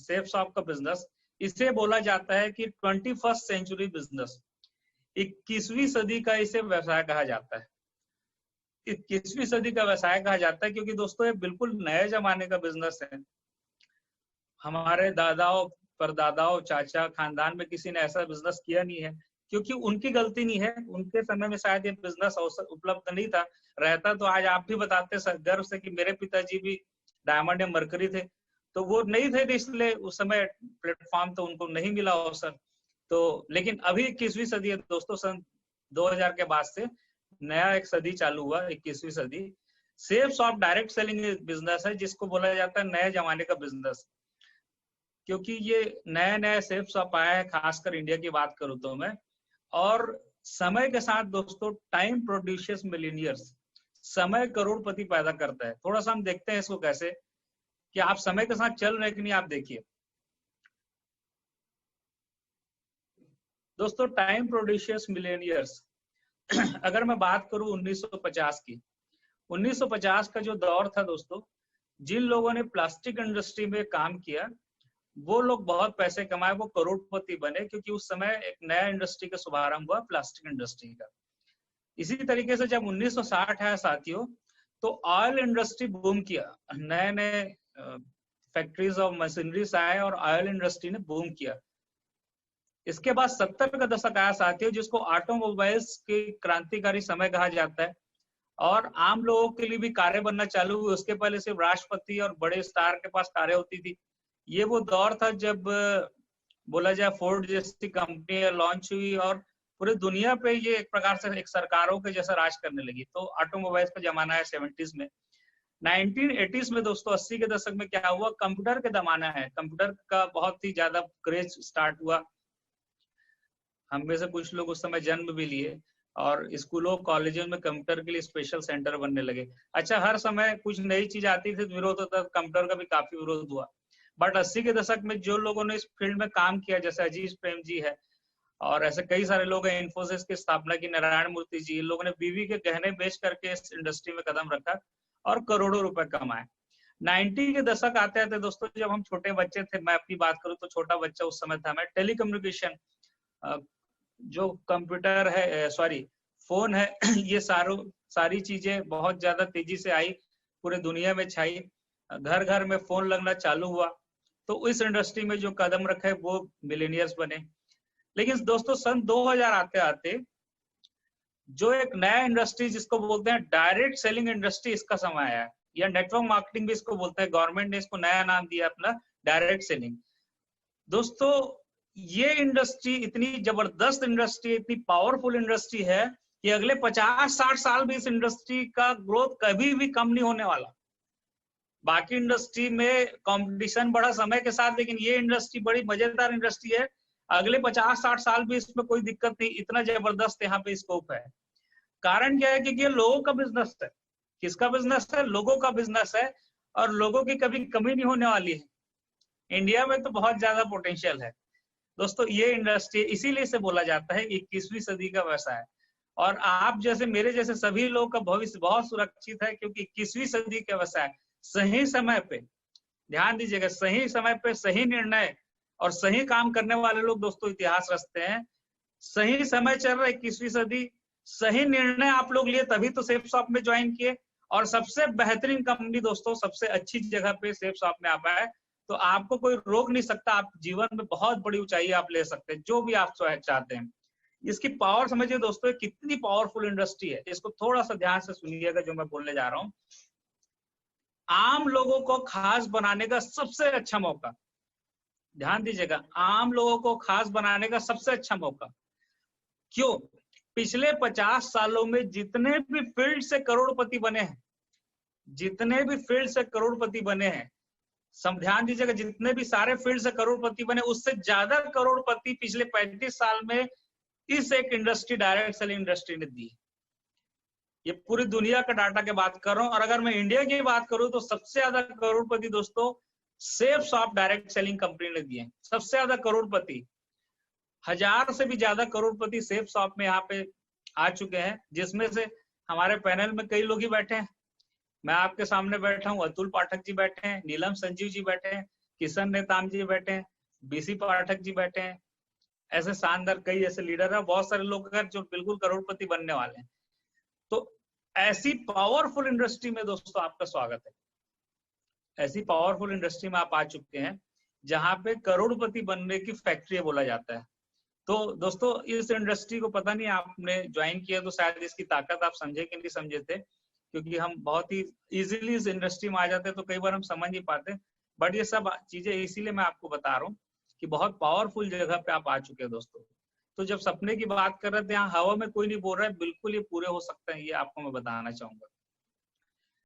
Safe shop का business, इसे बोला जाता है कि 21st सेंचुरी बिजनेस, 21वीं सदी का इसे व्यवसाय कहा जाता है। 21वीं सदी का व्यवसाय कहा जाता है क्योंकि दोस्तों ये बिल्कुल नए जमाने का बिजनेस है। हमारे दादाओं परदादाओं चाचा खानदान में किसी ने ऐसा बिजनेस किया नहीं है, क्योंकि उनकी गलती नहीं है, उनके समय में शायद ये बिजनेस उपलब्ध नहीं था। रहता तो आज आप भी बताते गर्व से कि मेरे पिताजी भी डायमंड या मरकरी थे, तो वो नहीं थे, इसलिए उस समय प्लेटफॉर्म तो उनको नहीं मिला अवसर। तो लेकिन अभी 21वीं सदी है दोस्तों, सन 2000 के बाद से नया एक सदी चालू हुआ, 21वीं सदी। Safe shop direct selling business है जिसको बोला जाता है नए जमाने का बिजनेस, क्योंकि ये नए नए सेफ शॉप आया है, खासकर इंडिया की बात करूं तो मैं। और समय के साथ दोस्तों टाइम प्रोड्यूसेस मिलीनियर्स, समय करोड़पति पैदा करता है। थोड़ा सा हम देखते हैं इसको कैसे, कि आप समय के साथ चल रहे कि नहीं। आप देखिए दोस्तों, टाइम प्रोड्यूसेस मिलीनियर्स अगर मैं बात करूं 1950 की, 1950 का जो दौर था दोस्तों, जिन लोगों ने प्लास्टिक इंडस्ट्री में काम किया वो लोग बहुत पैसे कमाए, वो करोड़पति बने, क्योंकि उस समय एक नया इंडस्ट्री का शुभारंभ हुआ, प्लास्टिक इंडस्ट्री का। इसी तरीके से जब 1960 आया साथियों, तो ऑयल इंडस्ट्री बूम किया, नए नए फैक्ट्रीज और मशीनरीज आए और ऑयल इंडस्ट्री ने बूम किया। इसके बाद 70 का दशक आया साथियों, जिसको ऑटोमोबाइल्स की क्रांतिकारी समय कहा जाता है, और आम लोगों के लिए भी कारें बनना चालू हुई। उसके पहले सिर्फ राष्ट्रपति और बड़े स्टार के पास कारें होती थी। ये वो दौर था जब बोला जाए फोर्ड जैसी कंपनी लॉन्च हुई और पूरी दुनिया पे ये एक प्रकार से एक सरकारों के जैसा राज करने लगी। तो ऑटोमोबाइल्स का जमाना है 70s में। 1980s में दोस्तों, 80 के दशक में क्या हुआ, कंप्यूटर के जमाना है, कंप्यूटर का बहुत ही ज्यादा क्रेज स्टार्ट हुआ। हम में से कुछ लोग उस समय जन्म भी लिए और स्कूलों कॉलेजों में कंप्यूटर के लिए स्पेशल सेंटर बनने लगे। अच्छा, हर समय कुछ नई चीज आती थी तो विरोध होता, कंप्यूटर का भी काफी विरोध हुआ। बट 80 के दशक में जो लोगों ने इस फील्ड में काम किया, जैसे अजीज प्रेम जी है और ऐसे कई सारे लोग हैं, इन्फोसिस की स्थापना की नारायण मूर्ति जी, इन लोगों ने बीवी के गहने बेच करके इस इंडस्ट्री में कदम रखा और करोड़ों रुपए कमाए। 90 के दशक आते आते दोस्तों, जब हम छोटे बच्चे थे, मैं अपनी बात करूं तो छोटा बच्चा उस समय था मैं, टेलीकम्युनिकेशन, जो कंप्यूटर है, सॉरी फोन है ये सारी चीजें बहुत ज्यादा तेजी से आई, पूरे दुनिया में छाई, घर घर में फोन लगना चालू हुआ। तो इस इंडस्ट्री में जो कदम रखे वो मिलेनियर्स बने। लेकिन दोस्तों सन 2000 आते आते जो एक नया इंडस्ट्री जिसको बोलते हैं डायरेक्ट सेलिंग इंडस्ट्री, इसका समय आया है, या नेटवर्क मार्केटिंग भी इसको बोलते हैं। गवर्नमेंट ने इसको नया नाम दिया अपना, डायरेक्ट सेलिंग। दोस्तों ये इंडस्ट्री इतनी जबरदस्त इंडस्ट्री, इतनी पावरफुल इंडस्ट्री है कि अगले 50-60 साल भी इस इंडस्ट्री का ग्रोथ कभी भी कम नहीं होने वाला। बाकी इंडस्ट्री में कंपटीशन बढ़ा समय के साथ, लेकिन ये इंडस्ट्री बड़ी मजेदार इंडस्ट्री है। अगले 50-60 साल भी इसमें कोई दिक्कत नहीं, इतना जबरदस्त यहाँ पे स्कोप है। कारण क्या है? क्योंकि ये लोगों का बिजनेस है। किसका बिजनेस है? लोगों का बिजनेस है, और लोगों की कभी कमी नहीं होने वाली है। इंडिया में तो बहुत ज्यादा पोटेंशियल है दोस्तों। ये इंडस्ट्री इसीलिए से बोला जाता है 21वीं सदी का व्यवसाय। और आप जैसे मेरे जैसे सभी लोगों का भविष्य बहुत सुरक्षित है, क्योंकि 21वीं सदी का व्यवसाय सही समय पे, ध्यान दीजिएगा, सही समय पे सही निर्णय और सही काम करने वाले लोग दोस्तों इतिहास रचते हैं। सही समय चल रहा है 21वीं सदी, सही निर्णय आप लोग लिए तभी तो सेफ शॉप में ज्वाइन किए, और सबसे बेहतरीन कंपनी दोस्तों सबसे अच्छी जगह पे सेफ शॉप में आप आए, तो आपको कोई रोक नहीं सकता। आप जीवन में बहुत बड़ी ऊंचाई आप ले सकते हैं, जो भी आप चाहते हैं। इसकी पावर समझिए दोस्तों, कितनी पावरफुल इंडस्ट्री है। इसको थोड़ा सा ध्यान से सुनिएगा जो मैं बोलने जा रहा हूँ। आम लोगों को खास बनाने का सबसे अच्छा मौका, ध्यान दीजिएगा, आम लोगों को खास बनाने का सबसे अच्छा मौका। क्यों? पिछले 50 सालों में जितने भी फील्ड से करोड़पति बने हैं, जितने भी फील्ड से करोड़पति बने हैं, सब ध्यान दीजिएगा, जितने भी सारे फील्ड से करोड़पति बने, उससे ज्यादा करोड़पति पिछले 35 साल में इस एक इंडस्ट्री, डायरेक्ट सेलिंग इंडस्ट्री ने दी। ये पूरी दुनिया का डाटा की बात कर रहा हूं। और अगर मैं इंडिया की बात करूं तो सबसे ज्यादा करोड़पति दोस्तों safe shop direct selling company ने दिए। सबसे ज्यादा करोड़पति, 1000 से भी ज्यादा करोड़पति सेफ शॉप में यहाँ पे आ चुके हैं, जिसमें से हमारे पैनल में कई लोग ही बैठे हैं। मैं आपके सामने बैठा हूँ, अतुल पाठक जी बैठे हैं, नीलम संजीव जी बैठे हैं, किशन नेताम जी बैठे हैं, बीसी पाठक जी बैठे हैं, ऐसे शानदार कई ऐसे लीडर हैं, बहुत सारे लोग हैं जो बिल्कुल करोड़पति बनने वाले हैं। तो ऐसी पावरफुल इंडस्ट्री में दोस्तों आपका स्वागत है। ऐसी पावरफुल इंडस्ट्री में आप आ चुके हैं जहां पे करोड़पति बनने की फैक्ट्री बोला जाता है। तो दोस्तों इस इंडस्ट्री को पता नहीं आपने ज्वाइन किया तो शायद इसकी ताकत आप समझे कि नहीं समझे थे, क्योंकि हम बहुत ही इजीली इस इंडस्ट्री में आ जाते हैं तो कई बार हम समझ नहीं पाते। बट ये सब चीजें इसीलिए मैं आपको बता रहा हूँ कि बहुत पावरफुल जगह पे आप आ चुके हैं दोस्तों। तो जब सपने की बात कर रहे थे, यहाँ हवा में कोई नहीं बोल रहा है, बिल्कुल ये पूरे हो सकते हैं, ये आपको मैं बताना चाहूंगा।